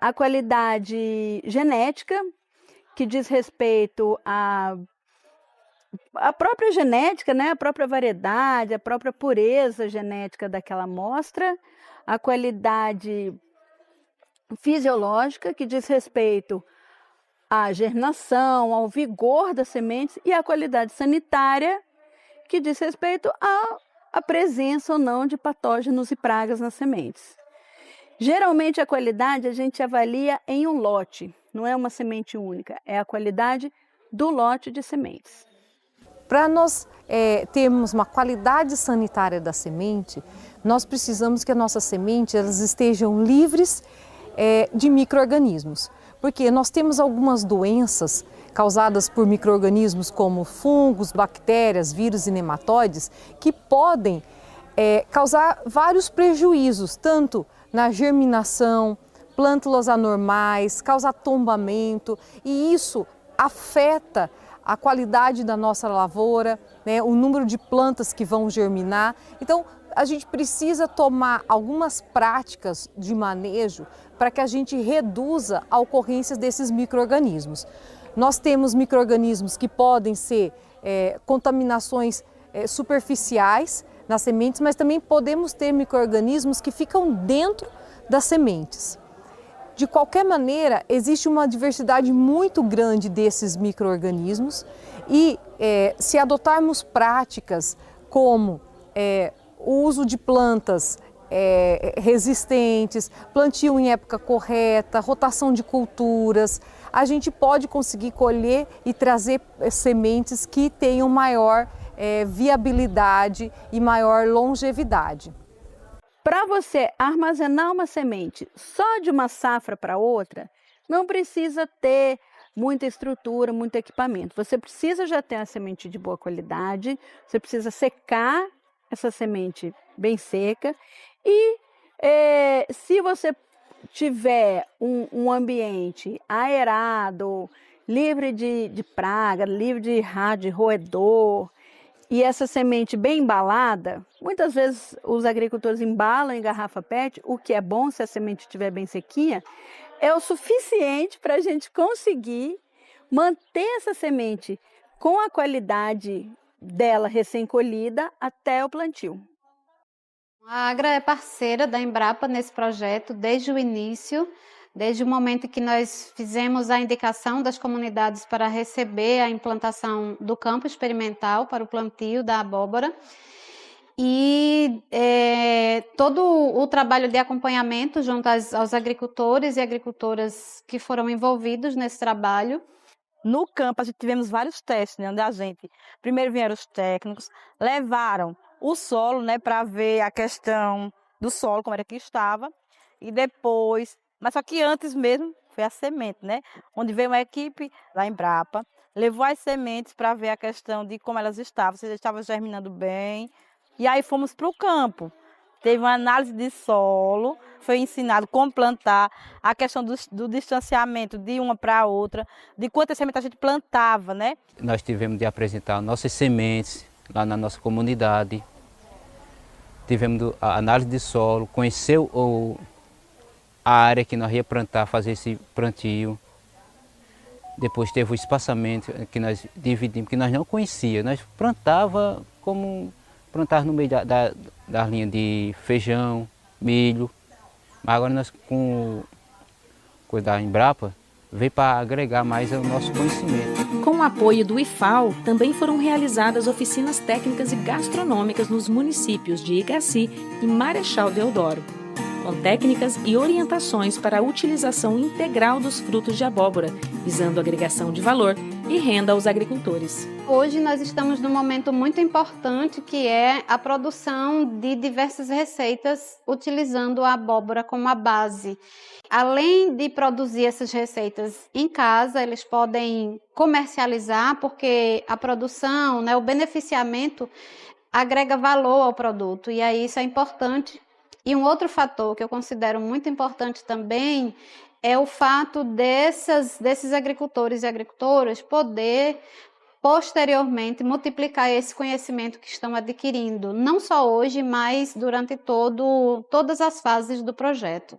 A qualidade genética, que diz respeito à própria genética, a própria variedade, a própria pureza genética daquela amostra. A qualidade fisiológica, que diz respeito à germinação, ao vigor das sementes, e a qualidade sanitária, que diz respeito à presença ou não de patógenos e pragas nas sementes. Geralmente a qualidade a gente avalia em um lote. não é uma semente única, é a qualidade do lote de sementes. Para nós termos uma qualidade sanitária da semente, nós precisamos que as nossas sementes elas estejam livres de micro-organismos, porque nós temos algumas doenças causadas por micro-organismos como fungos, bactérias, vírus e nematóides, que podem causar vários prejuízos, tanto na germinação, plântulas anormais, causar tombamento, e isso afeta a qualidade da nossa lavoura, né, o número de plantas que vão germinar. Então, a gente precisa tomar algumas práticas de manejo para que a gente reduza a ocorrência desses micro-organismos. Nós temos micro-organismos que podem ser contaminações superficiais nas sementes, mas também podemos ter micro-organismos que ficam dentro das sementes. De qualquer maneira, existe uma diversidade muito grande desses micro-organismos e se adotarmos práticas como o uso de plantas resistentes, plantio em época correta, rotação de culturas, a gente pode conseguir colher e trazer sementes que tenham maior viabilidade e maior longevidade. Para você armazenar uma semente só de uma safra para outra, não precisa ter muita estrutura, muito equipamento. Você precisa já ter a semente de boa qualidade, você precisa secar essa semente bem seca e se você tiver um ambiente aerado, livre de praga, livre de roedor, e essa semente bem embalada, muitas vezes os agricultores embalam em garrafa PET, o que é bom se a semente estiver bem sequinha, é o suficiente para a gente conseguir manter essa semente com a qualidade dela recém-colhida até o plantio. A Agra é parceira da Embrapa nesse projeto desde o início, desde o momento que nós fizemos a indicação das comunidades para receber a implantação do campo experimental para o plantio da abóbora. E todo o trabalho de acompanhamento junto aos agricultores e agricultoras que foram envolvidos nesse trabalho. No campo, a gente tivemos vários testes, né, onde primeiro vieram os técnicos, levaram o solo, né, para ver a questão do solo, como era que estava, e depois, mas só que antes mesmo foi a semente, né, onde veio uma equipe da Embrapa, levou as sementes para ver a questão de como elas estavam, se elas estavam germinando bem, e aí fomos para o campo. Teve uma análise de solo, foi ensinado como plantar, a questão do distanciamento de uma para a outra, de quantas sementes a gente plantava, né? Nós tivemos de apresentar nossas sementes lá na nossa comunidade, tivemos a análise de solo, conhecer a área que nós ia plantar, fazer esse plantio. Depois teve o espaçamento que nós dividimos, que nós não conhecíamos, nós plantava como plantar no meio da linha de feijão, milho, mas agora nós com da Embrapa veio para agregar mais ao nosso conhecimento. Com o apoio do IFAO, também foram realizadas oficinas técnicas e gastronômicas nos municípios de Igaci e Marechal Deodoro, com técnicas e orientações para a utilização integral dos frutos de abóbora, visando agregação de valor e renda aos agricultores. Hoje nós estamos num momento muito importante que é a produção de diversas receitas utilizando a abóbora como a base. Além de produzir essas receitas em casa, eles podem comercializar porque a produção, né, o beneficiamento agrega valor ao produto e aí isso é importante. E um outro fator que eu considero muito importante também é o fato desses agricultores e agricultoras poder posteriormente multiplicar esse conhecimento que estão adquirindo, não só hoje, mas durante todas as fases do projeto.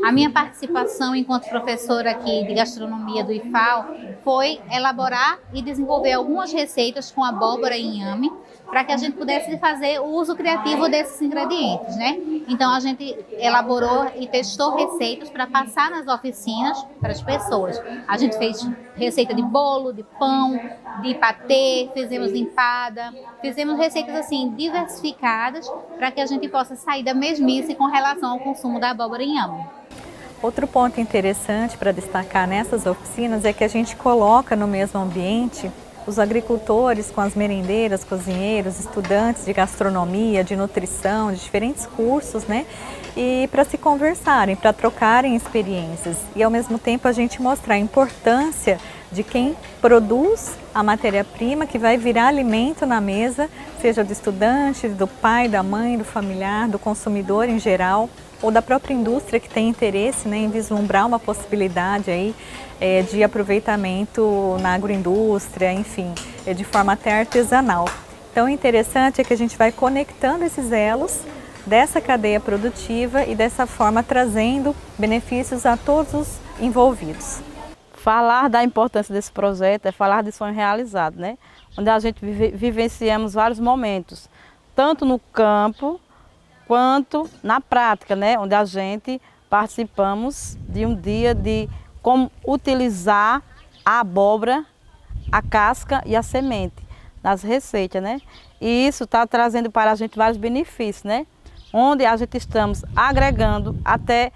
A minha participação enquanto professora aqui de gastronomia do IFAO foi elaborar e desenvolver algumas receitas com abóbora e inhame para que a gente pudesse fazer o uso criativo desses ingredientes, né? Então a gente elaborou e testou receitas para passar nas oficinas para as pessoas. A gente fez receita de bolo, de pão, de patê, fizemos empada, fizemos receitas assim diversificadas para que a gente possa sair da mesmice com relação ao consumo da abóbora e inhame. Outro ponto interessante para destacar nessas oficinas é que a gente coloca no mesmo ambiente os agricultores com as merendeiras, cozinheiros, estudantes de gastronomia, de nutrição, de diferentes cursos, né? E para se conversarem, para trocarem experiências. E ao mesmo tempo a gente mostrar a importância de quem produz a matéria-prima que vai virar alimento na mesa, seja do estudante, do pai, da mãe, do familiar, do consumidor em geral, ou da própria indústria que tem interesse, né, em vislumbrar uma possibilidade aí, de aproveitamento na agroindústria, enfim, de forma até artesanal. Então o interessante é que a gente vai conectando esses elos dessa cadeia produtiva e dessa forma trazendo benefícios a todos os envolvidos. Falar da importância desse projeto é falar de sonho realizado, né? Onde a gente vivenciamos vários momentos, tanto no campo quanto na prática, né? Onde a gente participamos de um dia de como utilizar a abóbora, a casca e a semente nas receitas, né? E isso está trazendo para a gente vários benefícios, né? Onde a gente estamos agregando até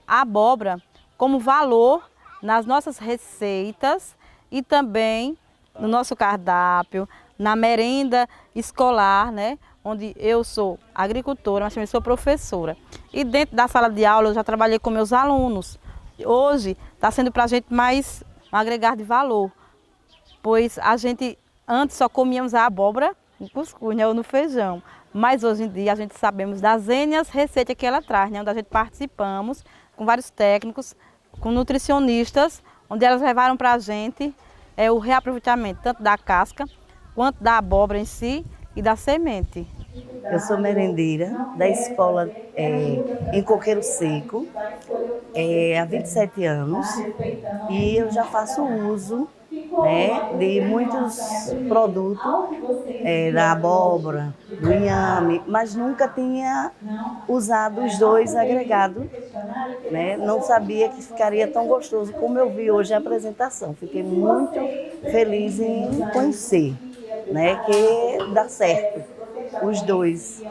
a abóbora como valor nas nossas receitas e também no nosso cardápio, na merenda escolar, né? Onde eu sou agricultora, mas também sou professora. E dentro da sala de aula eu já trabalhei com meus alunos. Hoje está sendo para a gente mais um agregar de valor, pois a gente antes só comíamos a abóbora no cuscuz, né, ou no feijão. Mas hoje em dia a gente sabemos das N receitas que ela traz, né, onde a gente participamos com vários técnicos, com nutricionistas, onde elas levaram para a gente o reaproveitamento tanto da casca quanto da abóbora em si e da semente. Eu sou merendeira da escola em Coqueiro Seco há 27 anos e eu já faço uso, né, de muitos produtos da abóbora, do inhame, mas nunca tinha usado os dois agregados, né? Não sabia que ficaria tão gostoso como eu vi hoje a apresentação. Fiquei muito feliz em conhecer, né, que dá certo os dois.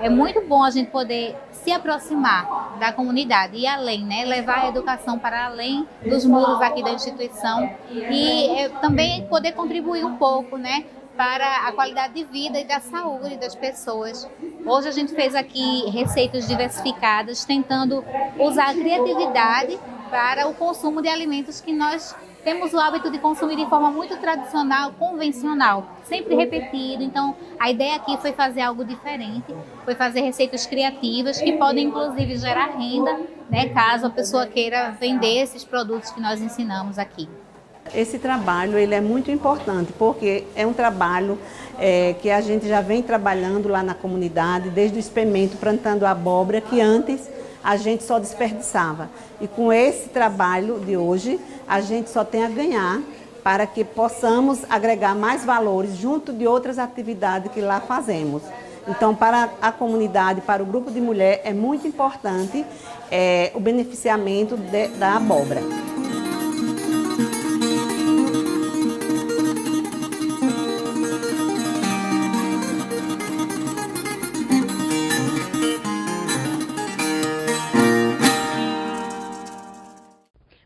É muito bom a gente poder se aproximar da comunidade e além, né, levar a educação para além dos muros aqui da instituição e também poder contribuir um pouco, né, para a qualidade de vida e da saúde das pessoas. Hoje a gente fez aqui receitas diversificadas, tentando usar a criatividade para o consumo de alimentos que nós temos o hábito de consumir de forma muito tradicional, convencional, sempre repetido. Então, a ideia aqui foi fazer algo diferente, foi fazer receitas criativas que podem, inclusive, gerar renda, né, caso a pessoa queira vender esses produtos que nós ensinamos aqui. Esse trabalho ele é muito importante, porque é um trabalho que a gente já vem trabalhando lá na comunidade, desde o experimento plantando abóbora, que antes a gente só desperdiçava. E com esse trabalho de hoje, a gente só tem a ganhar para que possamos agregar mais valores junto de outras atividades que lá fazemos. Então, para a comunidade, para o grupo de mulher, é muito importante o beneficiamento da abóbora.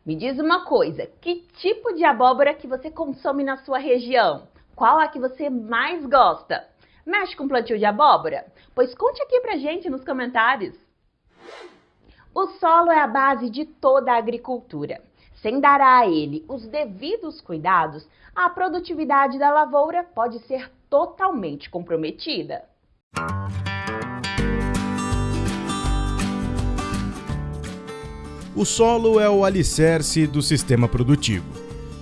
Me diz uma coisa, que tipo de abóbora que você consome na sua região? Qual a que você mais gosta? Mexe com plantio de abóbora? Pois conte aqui pra gente nos comentários. O solo é a base de toda a agricultura. Sem dar a ele os devidos cuidados, a produtividade da lavoura pode ser totalmente comprometida. O solo é o alicerce do sistema produtivo.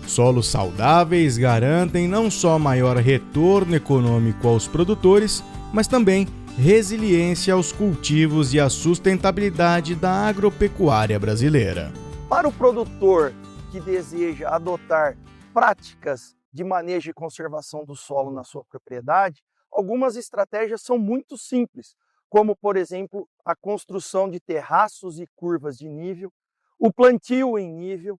Solos saudáveis garantem não só maior retorno econômico aos produtores, mas também resiliência aos cultivos e a sustentabilidade da agropecuária brasileira. Para o produtor que deseja adotar práticas de manejo e conservação do solo na sua propriedade, algumas estratégias são muito simples, como, por exemplo, a construção de terraços e curvas de nível, o plantio em nível,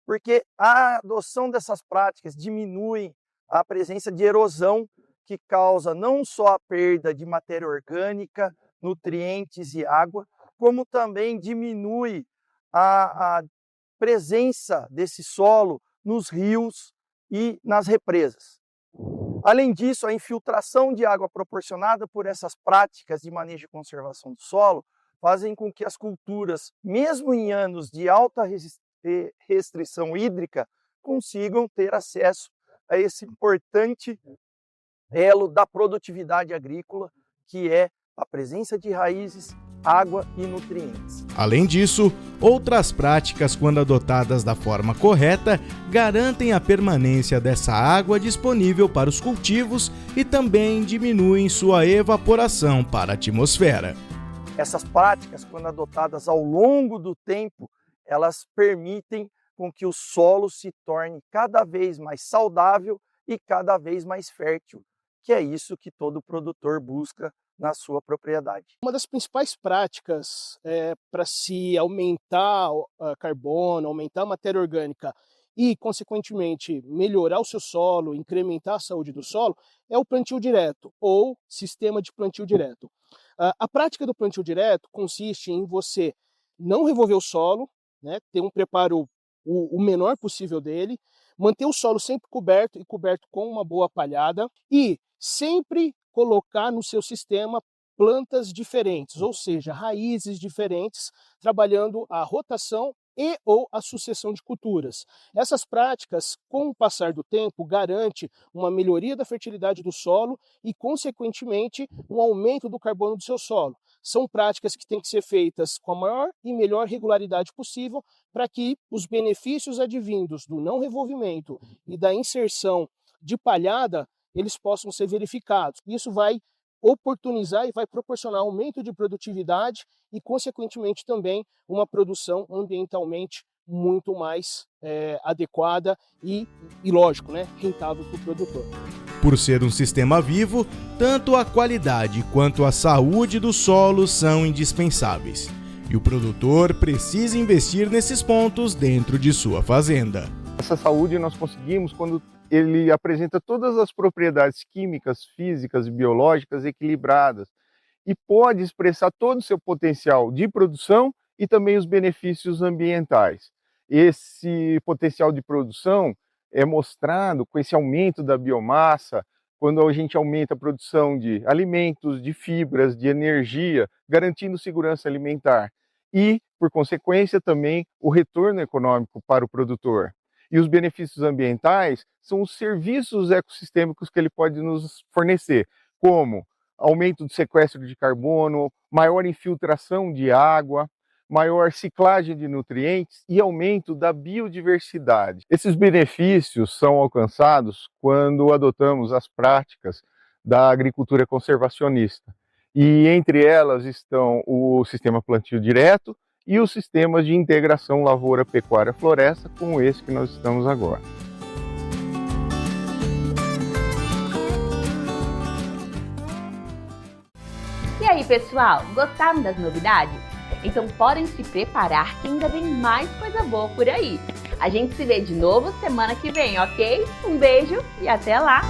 porque a adoção dessas práticas diminui a presença de erosão, que causa não só a perda de matéria orgânica, nutrientes e água, como também diminui a presença desse solo nos rios e nas represas. Além disso, a infiltração de água proporcionada por essas práticas de manejo e conservação do solo fazem com que as culturas, mesmo em anos de alta restrição hídrica, consigam ter acesso a esse importante elo da produtividade agrícola, que é a presença de raízes, água e nutrientes. Além disso, outras práticas, quando adotadas da forma correta, garantem a permanência dessa água disponível para os cultivos e também diminuem sua evaporação para a atmosfera. Essas práticas, quando adotadas ao longo do tempo, elas permitem com que o solo se torne cada vez mais saudável e cada vez mais fértil, que é isso que todo produtor busca na sua propriedade. Uma das principais práticas para se aumentar o carbono, aumentar a matéria orgânica e, consequentemente, melhorar o seu solo, incrementar a saúde do solo, é o plantio direto ou sistema de plantio direto. A prática do plantio direto consiste em você não revolver o solo, né, ter um preparo o menor possível dele, manter o solo sempre coberto e coberto com uma boa palhada e sempre colocar no seu sistema plantas diferentes, ou seja, raízes diferentes, trabalhando a rotação e ou a sucessão de culturas. Essas práticas, com o passar do tempo, garante uma melhoria da fertilidade do solo e, consequentemente, um aumento do carbono do seu solo. São práticas que têm que ser feitas com a maior e melhor regularidade possível para que os benefícios advindos do não revolvimento e da inserção de palhada eles possam ser verificados. Isso vai oportunizar e vai proporcionar aumento de produtividade e, consequentemente, também uma produção ambientalmente muito mais adequada e lógico, né, rentável para o produtor. Por ser um sistema vivo, tanto a qualidade quanto a saúde do solo são indispensáveis. E o produtor precisa investir nesses pontos dentro de sua fazenda. Essa saúde nós conseguimos quando ele apresenta todas as propriedades químicas, físicas e biológicas equilibradas e pode expressar todo o seu potencial de produção e também os benefícios ambientais. Esse potencial de produção é mostrado com esse aumento da biomassa, quando a gente aumenta a produção de alimentos, de fibras, de energia, garantindo segurança alimentar e, por consequência, também o retorno econômico para o produtor. E os benefícios ambientais são os serviços ecossistêmicos que ele pode nos fornecer, como aumento do sequestro de carbono, maior infiltração de água, maior ciclagem de nutrientes e aumento da biodiversidade. Esses benefícios são alcançados quando adotamos as práticas da agricultura conservacionista. E entre elas estão o sistema plantio direto e os sistemas de integração lavoura, pecuária, floresta, como esse que nós estamos agora. E aí, pessoal, gostaram das novidades? Então podem se preparar que ainda vem mais coisa boa por aí. A gente se vê de novo semana que vem, ok? Um beijo e até lá!